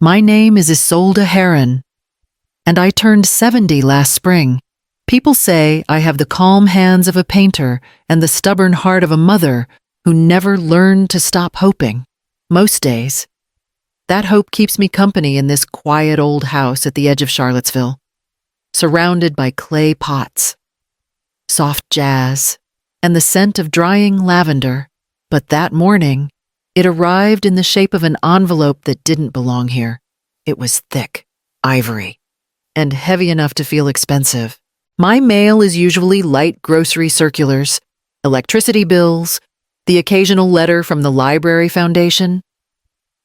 My name is Isolde Harren, and I turned 70 last spring. People say I have the calm hands of a painter and the stubborn heart of a mother who never learned to stop hoping. Most days, that hope keeps me company in this quiet old house at the edge of Charlottesville, surrounded by clay pots, soft jazz, and the scent of drying lavender. But that morning, it arrived in the shape of an envelope that didn't belong here. It was thick, ivory, and heavy enough to feel expensive. My mail is usually light grocery circulars, electricity bills, the occasional letter from the Library Foundation.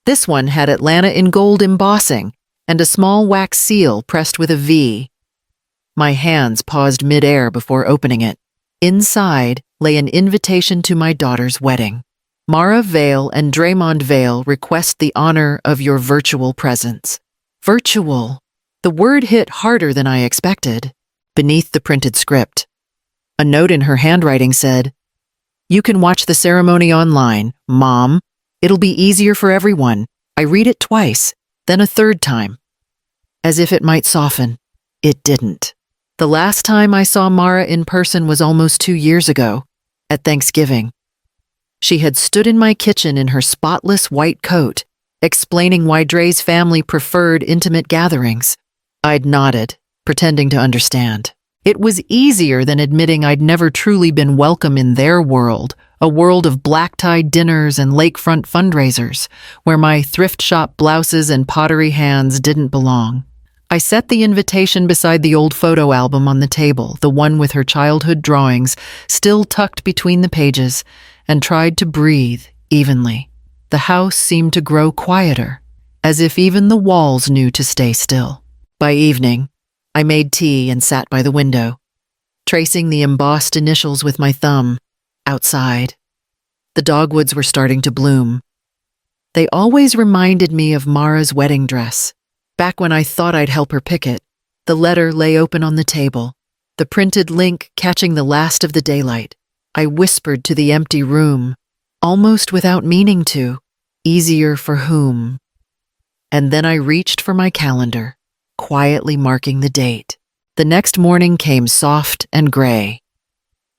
This one had Atlanta in gold embossing and a small wax seal pressed with a V. My hands paused mid-air before opening it. Inside lay an invitation to my daughter's wedding. Mara Vale and Draymond Vale request the honor of your virtual presence. Virtual. The word hit harder than I expected. Beneath the printed script, a note in her handwriting said, "You can watch the ceremony online, Mom. It'll be easier for everyone." I read it twice, then a third time. As if it might soften. It didn't. The last time I saw Mara in person was almost 2 years ago, at Thanksgiving. She had stood in my kitchen in her spotless white coat, explaining why Dre's family preferred intimate gatherings. I'd nodded, pretending to understand. It was easier than admitting I'd never truly been welcome in their world, a world of black-tied dinners and lakefront fundraisers, where my thrift shop blouses and pottery hands didn't belong. I set the invitation beside the old photo album on the table, the one with her childhood drawings still tucked between the pages, and tried to breathe evenly. The house seemed to grow quieter, as if even the walls knew to stay still. By evening, I made tea and sat by the window, tracing the embossed initials with my thumb. Outside, the dogwoods were starting to bloom. They always reminded me of Mara's wedding dress. Back when I thought I'd help her pick it, the letter lay open on the table, the printed link catching the last of the daylight. I whispered to the empty room, almost without meaning to, "Easier for whom?" And then I reached for my calendar, quietly marking the date. The next morning came soft and gray.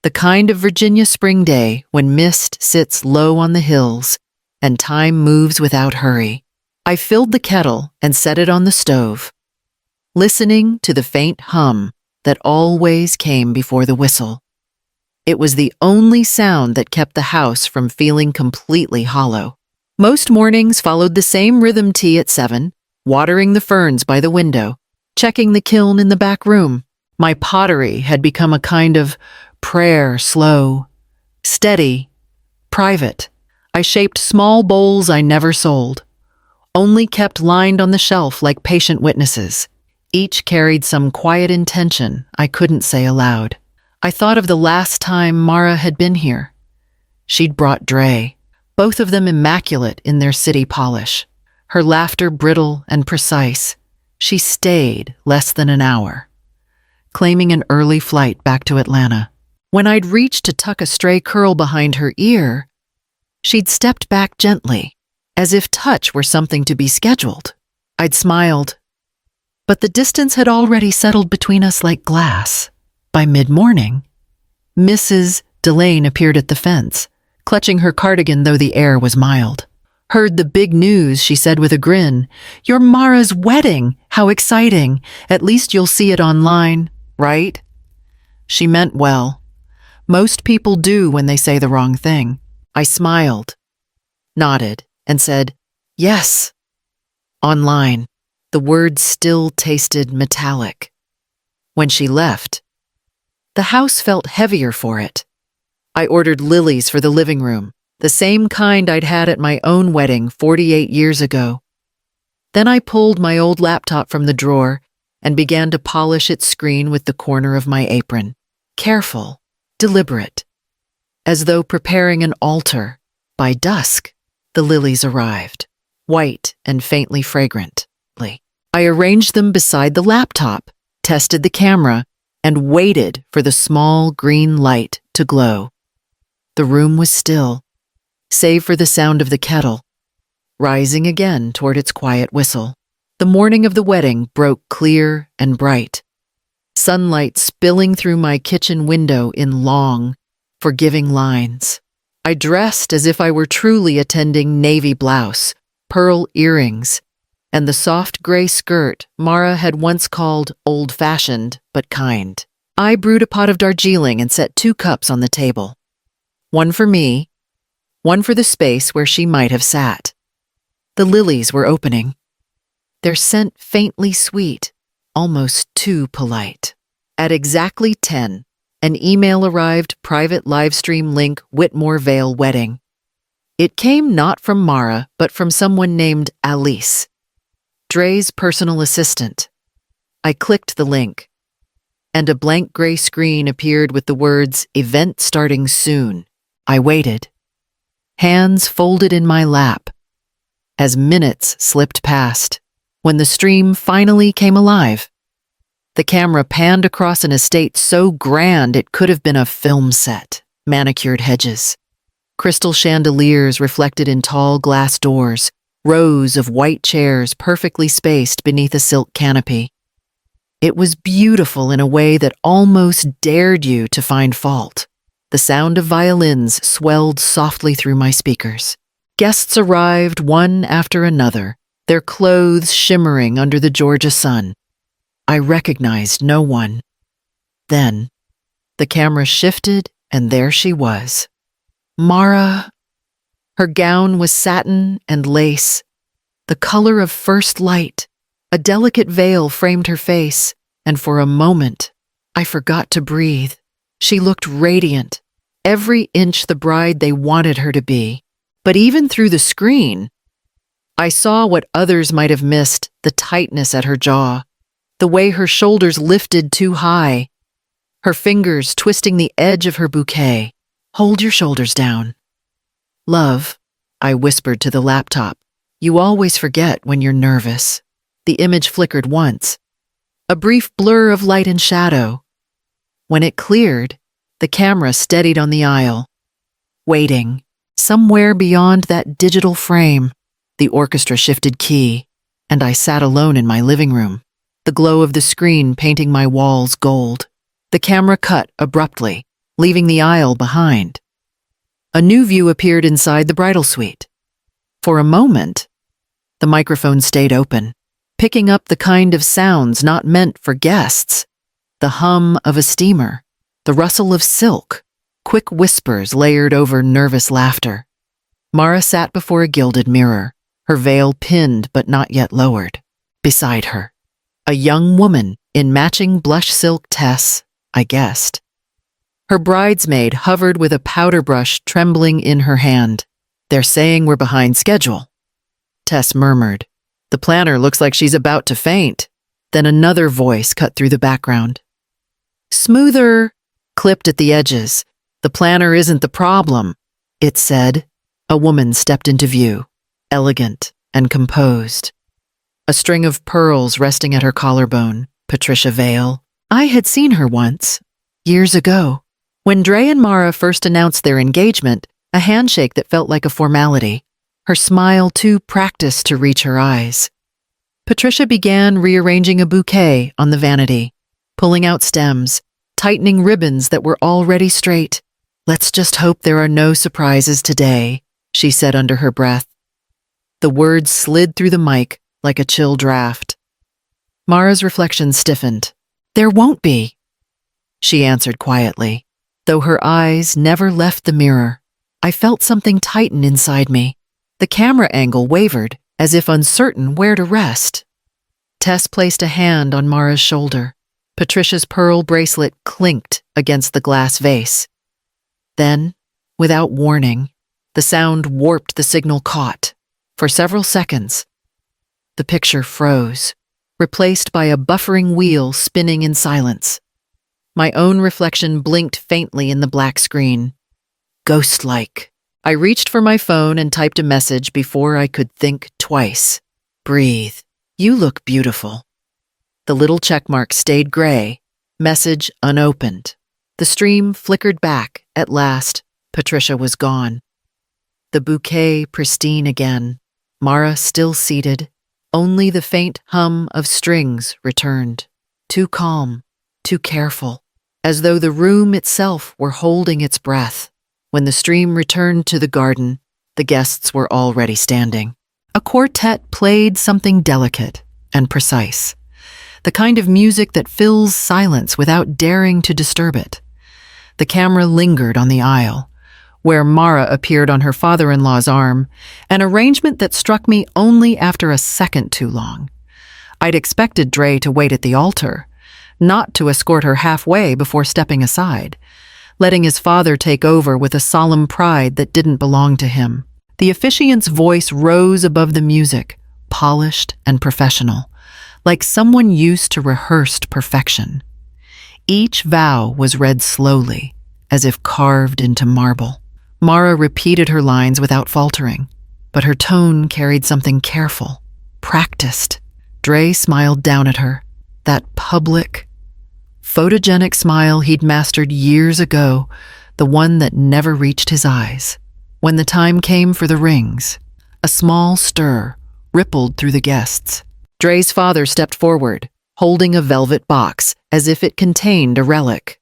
The kind of Virginia spring day when mist sits low on the hills and time moves without hurry. I filled the kettle and set it on the stove, listening to the faint hum that always came before the whistle. It was the only sound that kept the house from feeling completely hollow. Most mornings followed the same rhythm tea at 7, watering the ferns by the window, checking the kiln in the back room. My pottery had become a kind of prayer, slow, steady, private. I shaped small bowls I never sold, only kept lined on the shelf like patient witnesses. Each carried some quiet intention I couldn't say aloud. I thought of the last time Mara had been here. She'd brought Dre, both of them immaculate in their city polish, her laughter brittle and precise. She stayed less than an hour, claiming an early flight back to Atlanta. When I'd reached to tuck a stray curl behind her ear, she'd stepped back gently, as if touch were something to be scheduled. I'd smiled, but the distance had already settled between us like glass. By mid-morning, Mrs. Delane appeared at the fence, clutching her cardigan though the air was mild. "Heard the big news," she said with a grin. "You're Mara's wedding! How exciting! At least you'll see it online, right?" She meant well. Most people do when they say the wrong thing. I smiled, nodded, and said, "Yes." Online, the words still tasted metallic. When she left, the house felt heavier for it. I ordered lilies for the living room, the same kind I'd had at my own wedding 48 years ago. Then I pulled my old laptop from the drawer and began to polish its screen with the corner of my apron. Careful, deliberate, as though preparing an altar. By dusk, the lilies arrived, white and faintly fragrant. I arranged them beside the laptop, tested the camera, and waited for the small green light to glow. The room was still, save for the sound of the kettle, rising again toward its quiet whistle. The morning of the wedding broke clear and bright, sunlight spilling through my kitchen window in long, forgiving lines. I dressed as if I were truly attending navy blouse, pearl earrings, and the soft gray skirt Mara had once called old-fashioned but kind. I brewed a pot of Darjeeling and set 2 cups on the table. One for me, one for the space where she might have sat. The lilies were opening, their scent faintly sweet, almost too polite. At exactly 10, an email arrived, private livestream link, Whitmore Vale wedding. It came not from Mara, but from someone named Alice, Dre's personal assistant. I clicked the link, and a blank gray screen appeared with the words, "Event starting soon." I waited, hands folded in my lap, as minutes slipped past. When the stream finally came alive, the camera panned across an estate so grand it could have been a film set. Manicured hedges, crystal chandeliers reflected in tall glass doors, rows of white chairs perfectly spaced beneath a silk canopy. It was beautiful in a way that almost dared you to find fault. The sound of violins swelled softly through my speakers. Guests arrived one after another, their clothes shimmering under the Georgia sun. I recognized no one. Then, the camera shifted, and there she was. Mara. Her gown was satin and lace, the color of first light. A delicate veil framed her face, and for a moment, I forgot to breathe. She looked radiant, every inch the bride they wanted her to be. But even through the screen, I saw what others might have missed, the tightness at her jaw, the way her shoulders lifted too high, her fingers twisting the edge of her bouquet. "Hold your shoulders down." "Love," I whispered to the laptop. "You always forget when you're nervous." The image flickered once, a brief blur of light and shadow. When it cleared, the camera steadied on the aisle, waiting. Somewhere beyond that digital frame, the orchestra shifted key, and I sat alone in my living room, the glow of the screen painting my walls gold. The camera cut abruptly, leaving the aisle behind. A new view appeared inside the bridal suite. For a moment, the microphone stayed open, picking up the kind of sounds not meant for guests. The hum of a steamer, the rustle of silk, quick whispers layered over nervous laughter. Mara sat before a gilded mirror, her veil pinned but not yet lowered. Beside her, a young woman in matching blush silk Tess, I guessed. Her bridesmaid hovered with a powder brush trembling in her hand. "They're saying we're behind schedule," Tess murmured. "The planner looks like she's about to faint." Then another voice cut through the background. "Smoother," clipped at the edges. "The planner isn't the problem," it said. A woman stepped into view, elegant and composed. A string of pearls resting at her collarbone, Patricia Vale. I had seen her once, years ago. When Dre and Mara first announced their engagement, a handshake that felt like a formality, her smile too practiced to reach her eyes. Patricia began rearranging a bouquet on the vanity, pulling out stems, tightening ribbons that were already straight. "Let's just hope there are no surprises today," she said under her breath. The words slid through the mic like a chill draft. Mara's reflection stiffened. "There won't be," she answered quietly, though her eyes never left the mirror. I felt something tighten inside me. The camera angle wavered, as if uncertain where to rest. Tess placed a hand on Mara's shoulder. Patricia's pearl bracelet clinked against the glass vase. Then, without warning, the sound warped the signal caught. For several seconds, the picture froze, replaced by a buffering wheel spinning in silence. My own reflection blinked faintly in the black screen. Ghost-like. I reached for my phone and typed a message before I could think twice. "Breathe. You look beautiful." The little checkmark stayed gray, message unopened. The stream flickered back. At last, Patricia was gone. The bouquet pristine again, Mara still seated, Only the faint hum of strings returned, too calm, too careful, as though the room itself were holding its breath. When the stream returned to the garden, the guests were already standing. A quartet played something delicate and precise, the kind of music that fills silence without daring to disturb it. The camera lingered on the aisle, where Mara appeared on her father-in-law's arm, an arrangement that struck me only after a second too long. I'd expected Dre to wait at the altar, not to escort her halfway before stepping aside, letting his father take over with a solemn pride that didn't belong to him. The officiant's voice rose above the music, polished and professional, like someone used to rehearsed perfection. Each vow was read slowly, as if carved into marble. Mara repeated her lines without faltering, but her tone carried something careful, practiced. Dre smiled down at her, that public, photogenic smile he'd mastered years ago, the one that never reached his eyes. When the time came for the rings, a small stir rippled through the guests. Dre's father stepped forward, holding a velvet box as if it contained a relic.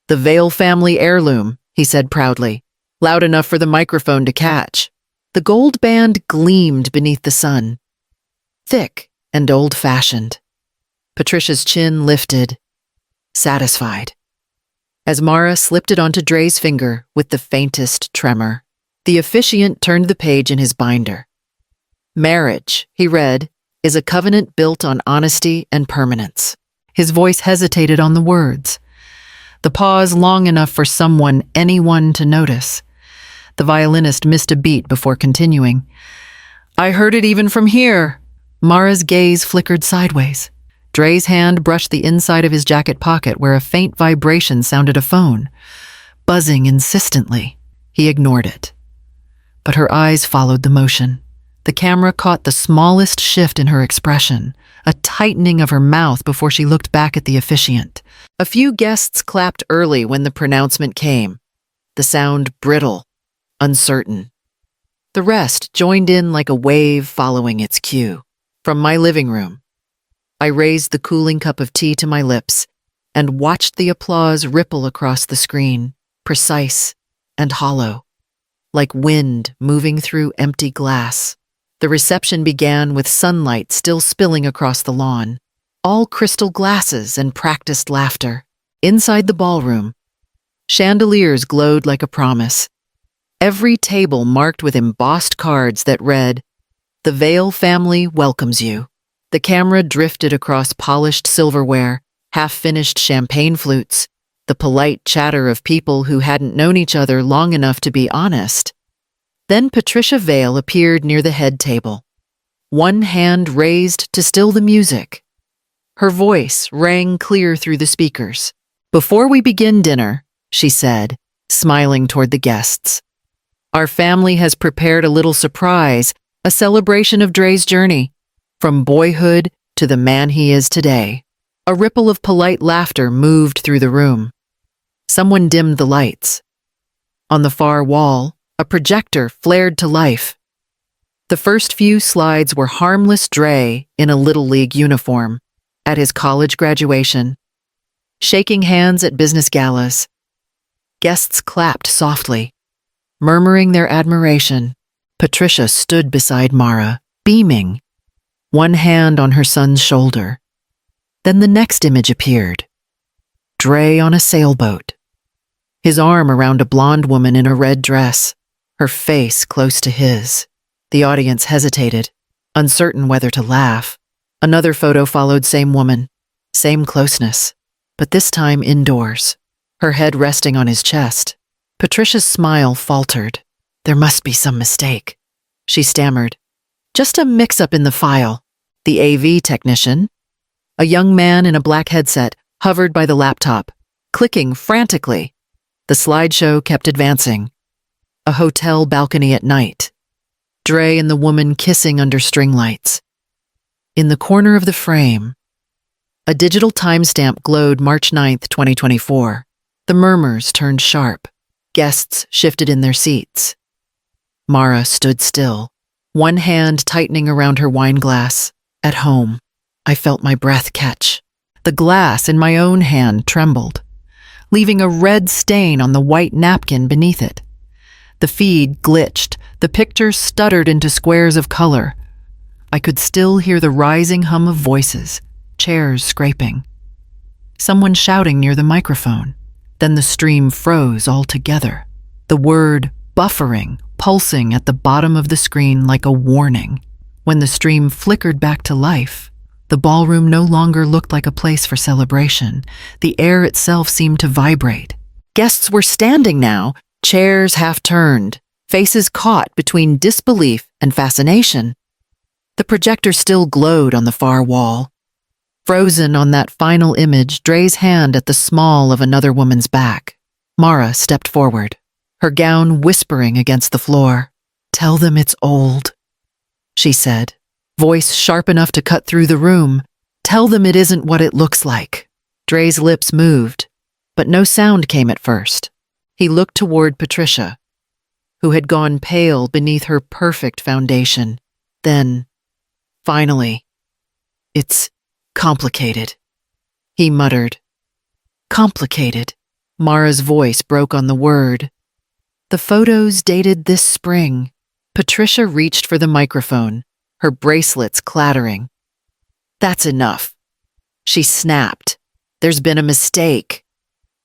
"The Vale family heirloom," he said proudly, loud enough for the microphone to catch. The gold band gleamed beneath the sun, thick and old-fashioned. Patricia's chin lifted, satisfied, as Mara slipped it onto Dre's finger with the faintest tremor. The officiant turned the page in his binder. "Marriage," he read, "is a covenant built on honesty and permanence." His voice hesitated on the words, the pause long enough for anyone to notice. The violinist missed a beat before continuing. "I heard it even from here." Mara's gaze flickered sideways. Dre's hand brushed the inside of his jacket pocket where a faint vibration sounded a phone, buzzing insistently. He ignored it. But her eyes followed the motion. The camera caught the smallest shift in her expression, a tightening of her mouth before she looked back at the officiant. A few guests clapped early when the pronouncement came, the sound brittle, uncertain. The rest joined in like a wave following its cue. From my living room, I raised the cooling cup of tea to my lips and watched the applause ripple across the screen, precise and hollow, like wind moving through empty glass. The reception began with sunlight still spilling across the lawn, all crystal glasses and practiced laughter. Inside the ballroom, chandeliers glowed like a promise, every table marked with embossed cards that read, "The Vale family welcomes you." The camera drifted across polished silverware, half-finished champagne flutes, the polite chatter of people who hadn't known each other long enough to be honest. Then Patricia Vale appeared near the head table, one hand raised to still the music. Her voice rang clear through the speakers. "Before we begin dinner," she said, smiling toward the guests, "our family has prepared a little surprise, a celebration of Dre's journey, from boyhood to the man he is today." A ripple of polite laughter moved through the room. Someone dimmed the lights. On the far wall, a projector flared to life. The first few slides were harmless Dre in a Little League uniform, at his college graduation, shaking hands at business galas. Guests clapped softly, murmuring their admiration. Patricia stood beside Mara, beaming, one hand on her son's shoulder. Then the next image appeared. Dre on a sailboat, his arm around a blonde woman in a red dress, her face close to his. The audience hesitated, uncertain whether to laugh. Another photo followed, same woman, same closeness, but this time indoors, her head resting on his chest. Patricia's smile faltered. "There must be some mistake," she stammered. "Just a mix-up in the file." The AV technician, a young man in a black headset, hovered by the laptop, clicking frantically. The slideshow kept advancing. A hotel balcony at night. Dre and the woman kissing under string lights. In the corner of the frame, a digital timestamp glowed March 9th, 2024. The murmurs turned sharp. Guests shifted in their seats. Mara stood still, one hand tightening around her wine glass. At home. I felt my breath catch. The glass in my own hand trembled, leaving a red stain on the white napkin beneath it. The feed glitched, the picture stuttered into squares of color. I could still hear the rising hum of voices, chairs scraping. Someone shouting near the microphone. Then the stream froze altogether. The word buffering, pulsing at the bottom of the screen like a warning. When the stream flickered back to life, the ballroom no longer looked like a place for celebration. The air itself seemed to vibrate. Guests were standing now, chairs half turned, faces caught between disbelief and fascination. The projector still glowed on the far wall. Frozen on that final image, Dre's hand at the small of another woman's back. Mara stepped forward, her gown whispering against the floor. "Tell them it's old," she said, voice sharp enough to cut through the room. "Tell them it isn't what it looks like." Dre's lips moved, but no sound came at first. He looked toward Patricia, who had gone pale beneath her perfect foundation. Then, finally, "It's complicated," he muttered. "Complicated." Mara's voice broke on the word. "The photos dated this spring." Patricia reached for the microphone, her bracelets clattering. "That's enough," she snapped. "There's been a mistake.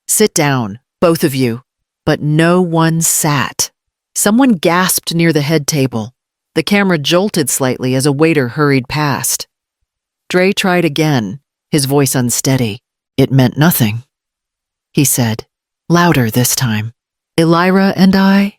Sit down, both of you." But no one sat. Someone gasped near the head table. The camera jolted slightly as a waiter hurried past. Dre tried again, his voice unsteady. "It meant nothing," he said, louder this time. "Elira and I?"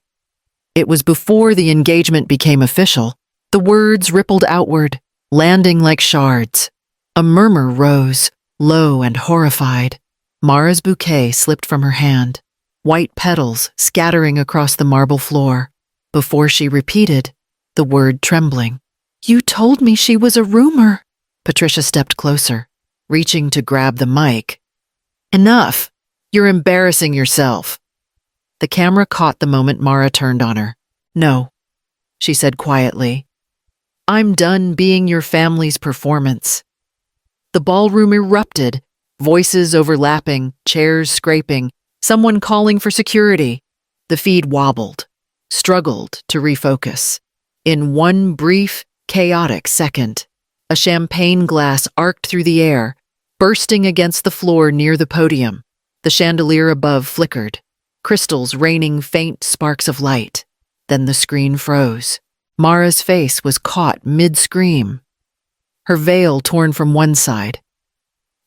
It was before the engagement became official. The words rippled outward, landing like shards. A murmur rose, low and horrified. Mara's bouquet slipped from her hand, white petals scattering across the marble floor. Before she repeated, the word trembling. "You told me she was a rumor." Patricia stepped closer, reaching to grab the mic. "Enough! You're embarrassing yourself." The camera caught the moment Mara turned on her. "No," she said quietly. "I'm done being your family's performance." The ballroom erupted, voices overlapping, chairs scraping, someone calling for security. The feed wobbled, struggled to refocus. In one brief, chaotic second, a champagne glass arced through the air, bursting against the floor near the podium. The chandelier above flickered, crystals raining faint sparks of light. Then the screen froze. Mara's face was caught mid-scream, her veil torn from one side.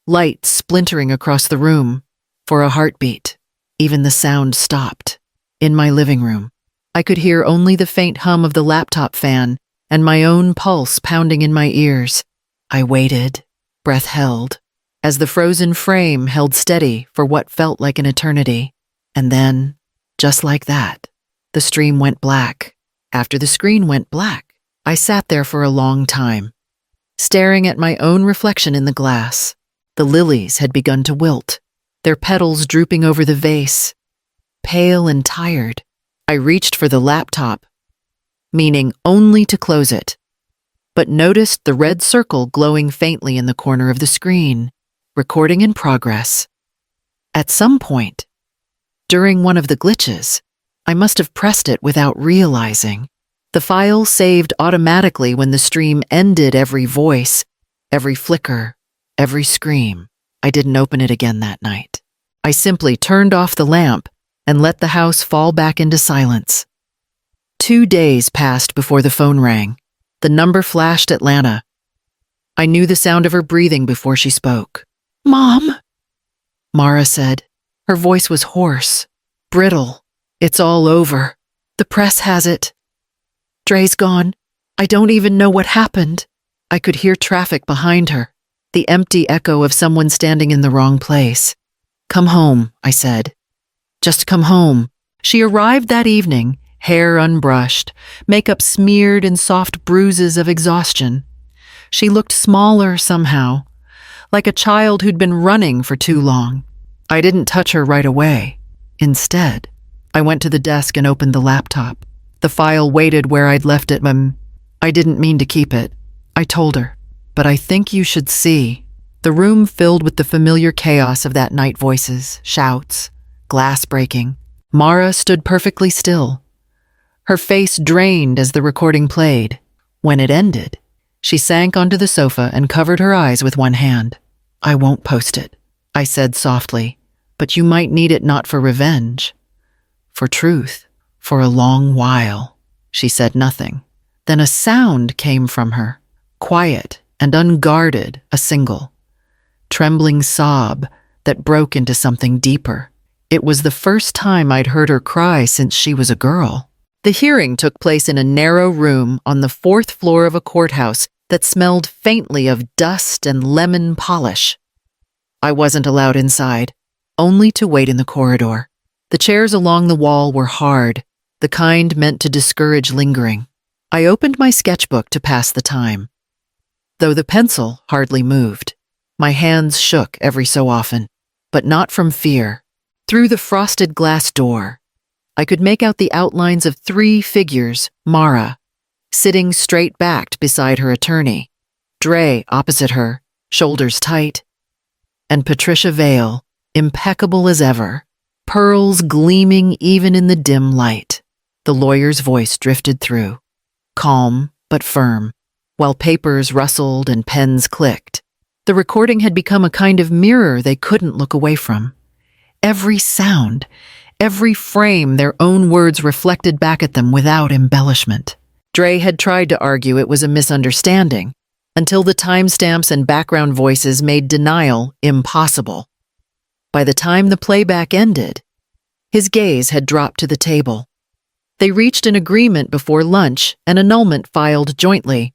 Light splintering across the room. For a heartbeat, even the sound stopped. In my living room, I could hear only the faint hum of the laptop fan and my own pulse pounding in my ears. I waited, breath held, as the frozen frame held steady for what felt like an eternity. And then, just like that, the stream went black. After the screen went black, I sat there for a long time, staring at my own reflection in the glass. The lilies had begun to wilt, their petals drooping over the vase. Pale and tired, I reached for the laptop, meaning only to close it, but noticed the red circle glowing faintly in the corner of the screen, recording in progress. At some point, during one of the glitches, I must have pressed it without realizing. The file saved automatically when the stream ended every voice, every flicker, every scream. I didn't open it again that night. I simply turned off the lamp and let the house fall back into silence. 2 days passed before the phone rang. The number flashed Atlanta. I knew the sound of her breathing before she spoke. "Mom," Mara said. Her voice was hoarse, brittle. "It's all over. The press has it. Dre's gone. I don't even know what happened." I could hear traffic behind her, the empty echo of someone standing in the wrong place. "Come home," I said. "Just come home." She arrived that evening, hair unbrushed, makeup smeared in soft bruises of exhaustion. She looked smaller somehow, like a child who'd been running for too long. I didn't touch her right away. Instead, I went to the desk and opened the laptop. The file waited where I'd left it. I didn't mean to keep it, I told her. but I think you should see. The room filled with the familiar chaos of that night, voices, shouts, glass breaking. Mara stood perfectly still, her face drained as the recording played. When it ended, she sank onto the sofa and covered her eyes with one hand. I won't post it, I said softly, but you might need it not for revenge, for truth, for a long while. She said nothing. Then a sound came from her, quiet and unguarded, a single, trembling sob that broke into something deeper. It was the first time I'd heard her cry since she was a girl. The hearing took place in a narrow room on the 4th floor of a courthouse that smelled faintly of dust and lemon polish. I wasn't allowed inside, only to wait in the corridor. The chairs along the wall were hard, the kind meant to discourage lingering. I opened my sketchbook to pass the time, though the pencil hardly moved. My hands shook every so often, but not from fear. Through the frosted glass door, I could make out the outlines of 3 figures: Mara, sitting straight-backed beside her attorney, Dre opposite her, shoulders tight, and Patricia Vale, impeccable as ever, pearls gleaming even in the dim light. The lawyer's voice drifted through, calm but firm, while papers rustled and pens clicked. The recording had become a kind of mirror they couldn't look away from. Every sound, every frame, their own words reflected back at them without embellishment. Dre had tried to argue it was a misunderstanding, until the timestamps and background voices made denial impossible. By the time the playback ended, his gaze had dropped to the table. They reached an agreement before lunch, an annulment filed jointly.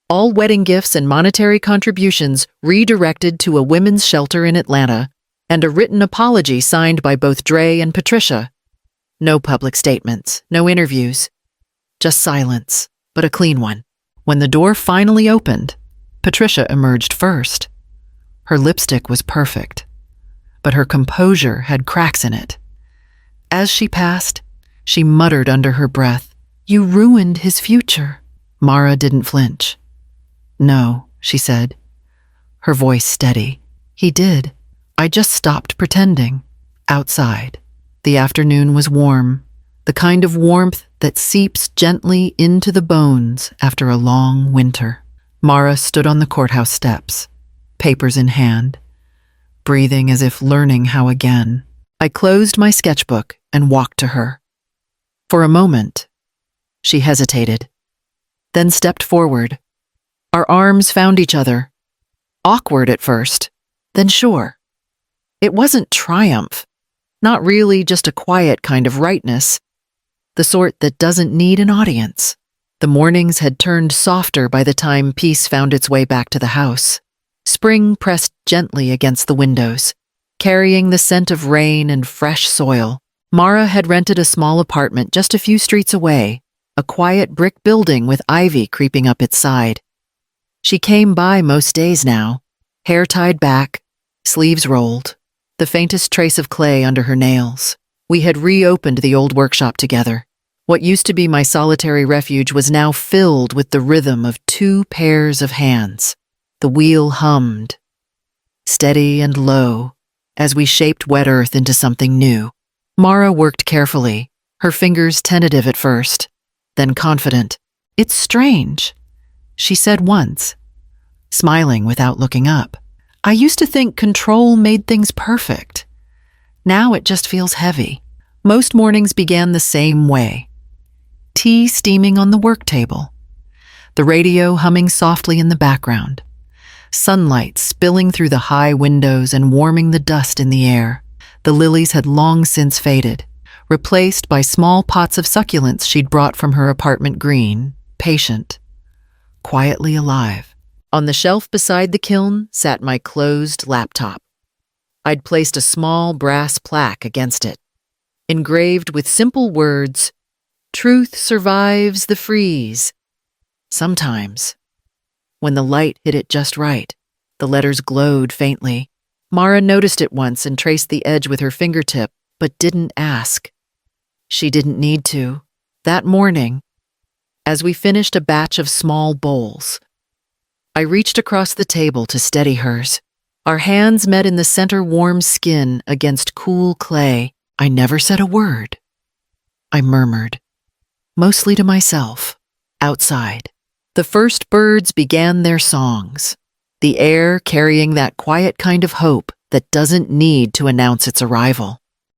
All wedding gifts and monetary contributions redirected to a women's shelter in Atlanta, and a written apology signed by both Dre and Patricia. No public statements, no interviews, just silence, but a clean one. When the door finally opened, Patricia emerged first. Her lipstick was perfect, but her composure had cracks in it. As she passed, she muttered under her breath, "You ruined his future." Mara didn't flinch. "No," she said, her voice steady. "He did. I just stopped pretending." Outside, the afternoon was warm, the kind of warmth that seeps gently into the bones after a long winter. Mara stood on the courthouse steps, papers in hand, breathing as if learning how again. I closed my sketchbook and walked to her. For a moment, she hesitated, then stepped forward. Our arms found each other. Awkward at first, then sure. It wasn't triumph, not really, just a quiet kind of rightness, the sort that doesn't need an audience. The mornings had turned softer by the time peace found its way back to the house. Spring pressed gently against the windows, carrying the scent of rain and fresh soil. Mara had rented a small apartment just a few streets away, a quiet brick building with ivy creeping up its side. She came by most days now, hair tied back, sleeves rolled, the faintest trace of clay under her nails. We had reopened the old workshop together. What used to be my solitary refuge was now filled with the rhythm of 2 pairs of hands. The wheel hummed, steady and low, as we shaped wet earth into something new. Mara worked carefully, her fingers tentative at first, then confident. "It's strange," she said once, smiling without looking up. "I used to think control made things perfect. Now it just feels heavy." Most mornings began the same way. Tea steaming on the work table, the radio humming softly in the background, sunlight spilling through the high windows and warming the dust in the air. The lilies had long since faded, replaced by small pots of succulents she'd brought from her apartment green, patient, quietly alive. On the shelf beside the kiln sat my closed laptop. I'd placed a small brass plaque against it, engraved with simple words, "Truth survives the freeze." Sometimes, when the light hit it just right, the letters glowed faintly. Mara noticed it once and traced the edge with her fingertip, but didn't ask. She didn't need to. That morning, as we finished a batch of small bowls, I reached across the table to steady hers. Our hands met in the center warm skin against cool clay. I never said a word. I murmured, mostly to myself, outside. The first birds began their songs, the air carrying that quiet kind of hope that doesn't need to announce its arrival.